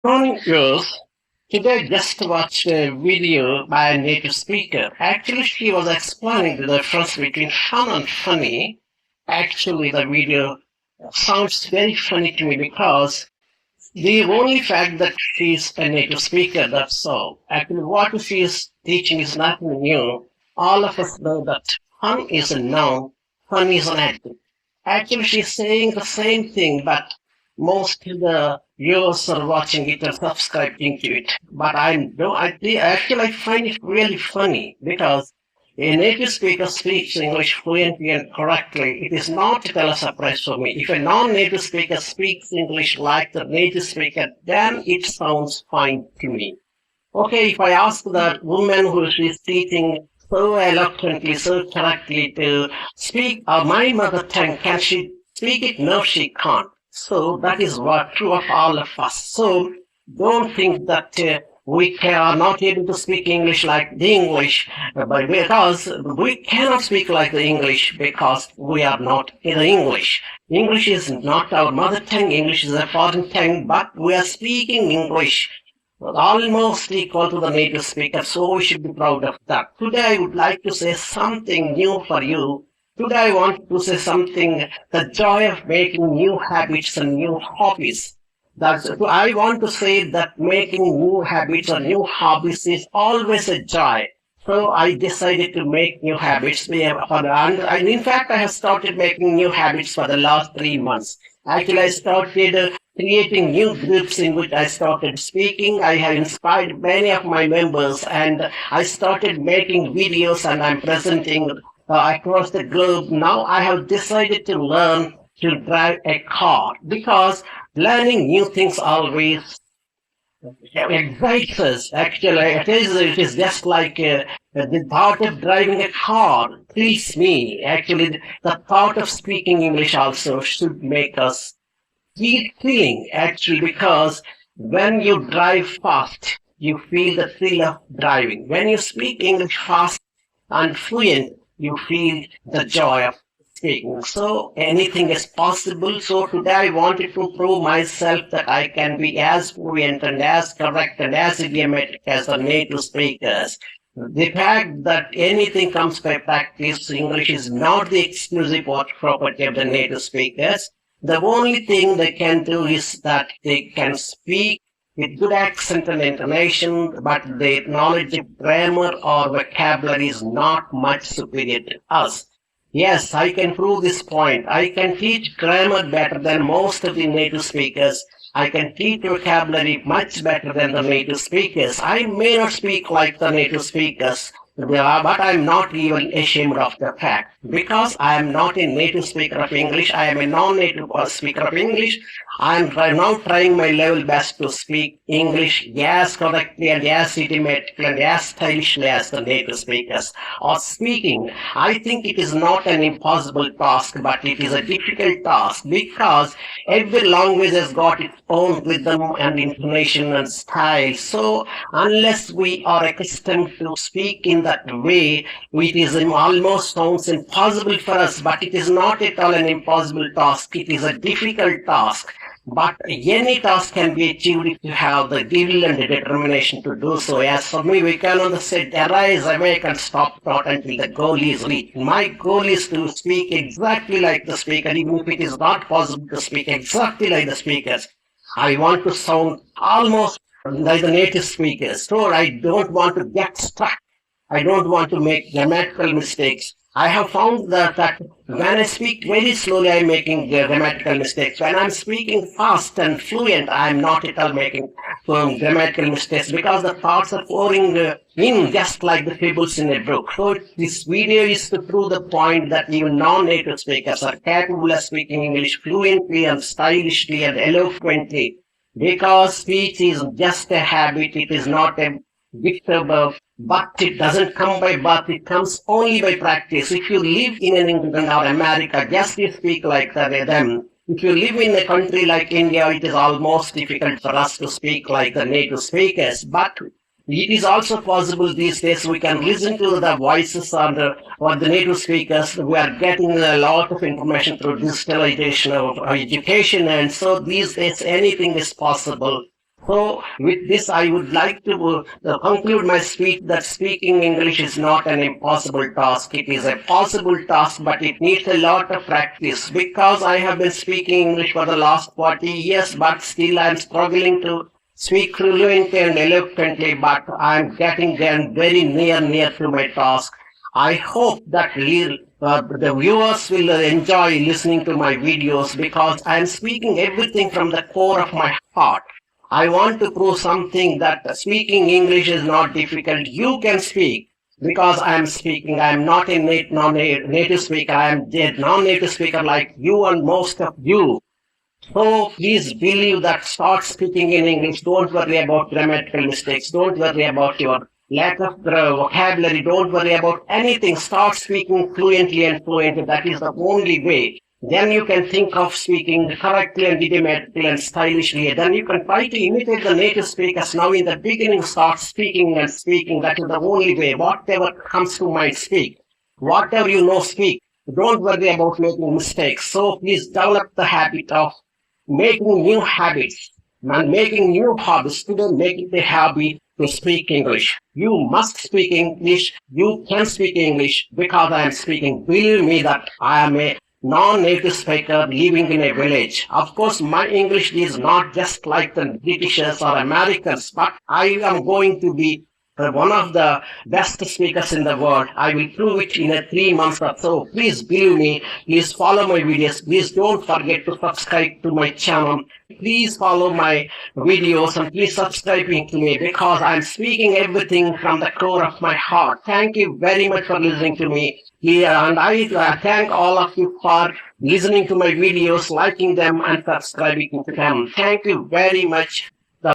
Morning, girls. Today, just watched a video by a native speaker. Actually, she was explaining the difference between fun and funny. Actually, the video sounds very funny to me because the only fact that she's a native speaker, that's all. Actually, what she is teaching is nothing new. All of us know that fun is a noun, fun is an adjective. Actually, she's saying the same thing, but most of the viewers are watching it and subscribing to it. But I don't. Actually I find it really funny because a native speaker speaks English fluently and correctly. It is not at all a surprise for me. If a non-native speaker speaks English like the native speaker, then it sounds fine to me. Okay, if I ask that woman who is teaching so eloquently, so correctly to speak my mother tongue, can she speak it? No, she can't. So that is what true of all of us. So don't think that are not able to speak English like the English, but because we cannot speak like the English because we are not in the English. English is not our mother tongue. English is a foreign tongue, but we are speaking English almost equal to the native speaker, so we should be proud of that. Today I would like to say something new for you. Today I want to say something, the joy of making new habits and new hobbies. I want to say that making new habits or new hobbies is always a joy. So I decided to make new habits. And in fact, I have started making new habits for the last 3 months. Actually, I started creating new groups in which I started speaking. I have inspired many of my members and I started making videos and I'm presenting across the globe. Now I have decided to learn to drive a car because learning new things always excites us. Actually, it is just like the thought of driving a car thrills me. Actually, the thought of speaking English also should make us feel thrilling, actually, because when you drive fast, you feel the thrill of driving. When you speak English fast and fluent, you feel the joy of speaking. So anything is possible. So today I wanted to prove myself that I can be as fluent and as correct and as idiomatic as the native speakers. The fact that anything comes by practice, English is not the exclusive property of the native speakers. The only thing they can do is that they can speak with good accent and intonation, but their knowledge of grammar or vocabulary is not much superior to us. Yes, I can prove this point. I can teach grammar better than most of the native speakers. I can teach vocabulary much better than the native speakers. I may not speak like the native speakers, but I'm not even ashamed of the fact because I am not a native speaker of English. I am a non-native speaker of English. Now trying my level best to speak English as correctly and as idiomatically and as stylishly as the native speakers are speaking. I think it is not an impossible task, but it is a difficult task because every language has got its own rhythm and intonation and style. So unless we are accustomed to speak in that way, it is almost sounds impossible for us, but it is not at all an impossible task. It is a difficult task. But any task can be achieved if you have the will and the determination to do so. As for me, we can only say, arise, awake, and stop not until the goal is reached. My goal is to speak exactly like the speaker, even if it is not possible to speak exactly like the speakers. I want to sound almost like the native speakers. So I don't want to get stuck. I don't want to make grammatical mistakes. I have found that when I speak very slowly, I'm making grammatical mistakes. When I'm speaking fast and fluent, I'm not at all making grammatical mistakes because the thoughts are pouring in just like the fables in a book. So this video is to prove the point that even non-native speakers are capable of speaking English fluently and stylishly and eloquently because speech is just a habit. It is not a gift of birth, but it doesn't come by birth. It comes only by practice. If you live in an England or America, just you speak like them. If you live in a country like India, it is almost difficult for us to speak like the native speakers. But it is also possible these days we can listen to the voices or the native speakers. We are getting a lot of information through digitalization of education, and so these days anything is possible. So, with this, I would like to conclude my speech that speaking English is not an impossible task. It is a possible task, but it needs a lot of practice. Because I have been speaking English for the last 40 years, but still I am struggling to speak fluently and eloquently, but I am getting there very near to my task. I hope that the viewers will enjoy listening to my videos because I am speaking everything from the core of my heart. I want to prove something that speaking English is not difficult. You can speak because I am speaking. I am not a non-native speaker. I am a non-native speaker like you and most of you. So please believe that start speaking in English. Don't worry about grammatical mistakes. Don't worry about your lack of vocabulary. Don't worry about anything. Start speaking fluently and fluently. That is the only way. Then you can think of speaking correctly and idiomatically and stylishly. Then you can try to imitate the native speakers. Now in the beginning, start speaking and speaking. That is the only way. Whatever comes to mind, speak. Whatever you know, speak. Don't worry about making mistakes. So please develop the habit of making new habits and making new hobbies. Today, make it a hobby to speak English. You must speak English. You can speak English because I am speaking. Believe me that I am a non-native speaker living in a village. Of course, my English is not just like the Britishers or Americans, but I am going to be one of the best speakers in the world. I will prove it in a 3 months or so. Please believe me. Please follow my videos. Please don't forget to subscribe to my channel. Please follow my videos and please subscribe to me because I'm speaking everything from the core of my heart. Thank you very much for listening to me here, and I thank all of you for listening to my videos, liking them and subscribing to them. Thank you very much.